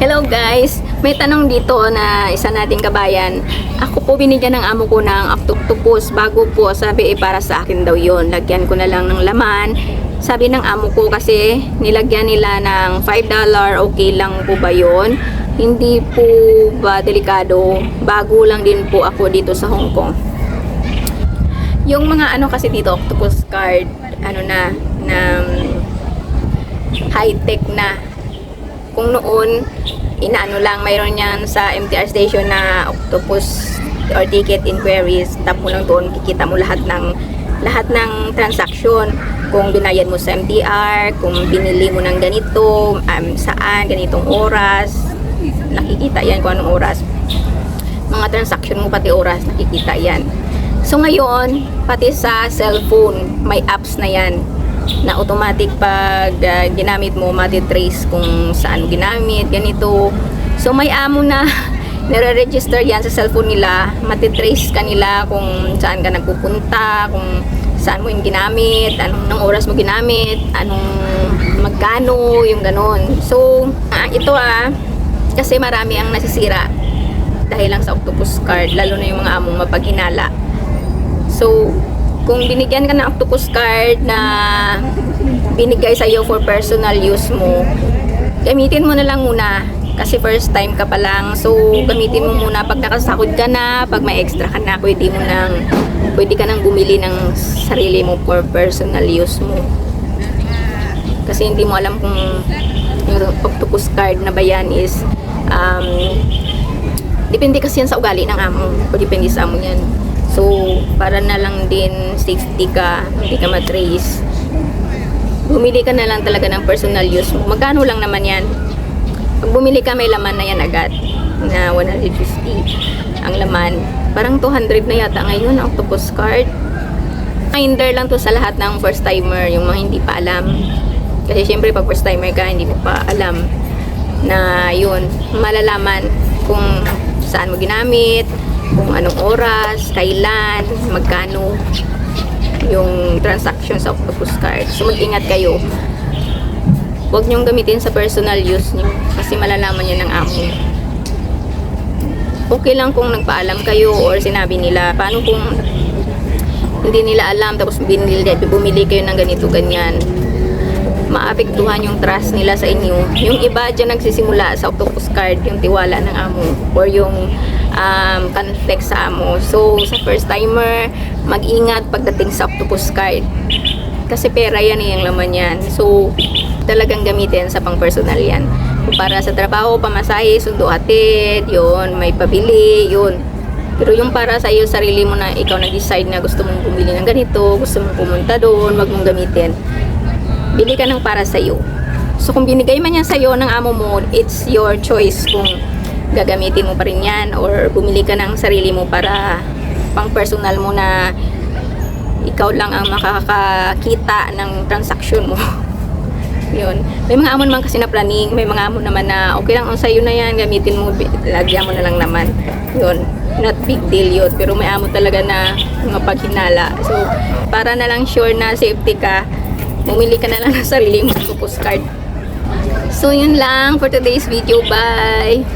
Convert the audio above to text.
Hello guys! May tanong dito na isa nating kabayan. Ako po binigyan ng amo ko ng octopus bago po. Sabi para sa akin daw yon. Lagyan ko na lang ng laman. Sabi ng amo ko kasi nilagyan nila ng $5. Okay lang po ba yon? Hindi po ba delikado? Bago lang din po ako dito sa Hong Kong. Yung mga ano kasi dito, octopus card, ano na high-tech na. Kung noon, inaano lang, mayroon yan sa MTR station na octopus or ticket inquiries. Tap mo lang doon, kikita mo lahat ng transaction. Kung binayad mo sa MTR, kung binili mo ng ganito, saan, ganitong oras, nakikita yan kung anong oras. Mga transaction mo, pati oras, nakikita yan. So ngayon, pati sa cellphone, may apps na yan na automatic pag ginamit mo, matitrace kung saan ginamit, ganito. So may amo na nire-register yan sa cellphone nila, matitrace ka nila kung saan ka nagpupunta, kung saan mo yung ginamit, anong oras mo ginamit, anong magkano, yung ganon. So ito kasi marami ang nasisira dahil lang sa octopus card, lalo na yung mga among mapaghinala. So kung binigyan ka ng octopus card na binigay sa'yo for personal use mo, gamitin mo na lang muna. Kasi first time ka pa lang. So, gamitin mo muna. Pag nakasakod ka na, pag may extra ka na, pwede ka nang bumili ng sarili mo for personal use mo. Kasi hindi mo alam kung yung octopus card na ba yan is depende kasi yan sa ugali ng amo. O depende sa amo yan. So, para na lang din safety ka, hindi ka matrace. Bumili ka na lang talaga ng personal use mo. Magkano lang naman yan? Pag bumili ka, may laman na yan agad. Na 150 ang laman. Parang 200 na yata ngayon ang octopus card. Reminder lang to sa lahat ng first timer, yung mga hindi pa alam. Kasi syempre pag first timer ka, hindi mo pa alam na yun, malalaman kung saan mo ginamit, kung anong oras, kailan, magkano yung transaction sa octopus card. So mag-ingat kayo. Huwag nyong gamitin sa personal use nyo kasi malalaman nyo ng amo. Okay lang kung nagpaalam kayo or sinabi nila. Paano kung hindi nila alam tapos bumili kayo ng ganito, ganyan? Maapektuhan yung trust nila sa inyo. Yung iba dyan nagsisimula sa octopus card, yung tiwala ng amo or yung conflict sa amo. So sa first timer, mag-ingat pagdating sa octopus card kasi pera yan yung laman yan. So talagang gamitin sa pang personal yan. Kung para sa trabaho, pamasahe, sundo hatid, yun, may pabili, yun. Pero yung para sa iyo, sarili mo na ikaw nag-decide na gusto mong bumili ng ganito, gusto mong pumunta doon, wag mong gamitin. Bili ka ng para sa iyo. So kung binigay man yan sa iyo ng amo mo, it's your choice kung gagamitin mo pa rin yan or bumili ka ng sarili mo para pang personal mo na ikaw lang ang makakakita ng transaction mo. Yun. May mga amon man kasi na planning, may mga amon naman na okay lang sa iyo na yan, gamitin mo, lagyan mo na lang naman. Yun. Not big deal yun. Pero may amo talaga na mga paghinala. So, para na lang sure na safety ka, bumili ka na lang ng sarili mo octopus card. So, yun lang for today's video. Bye!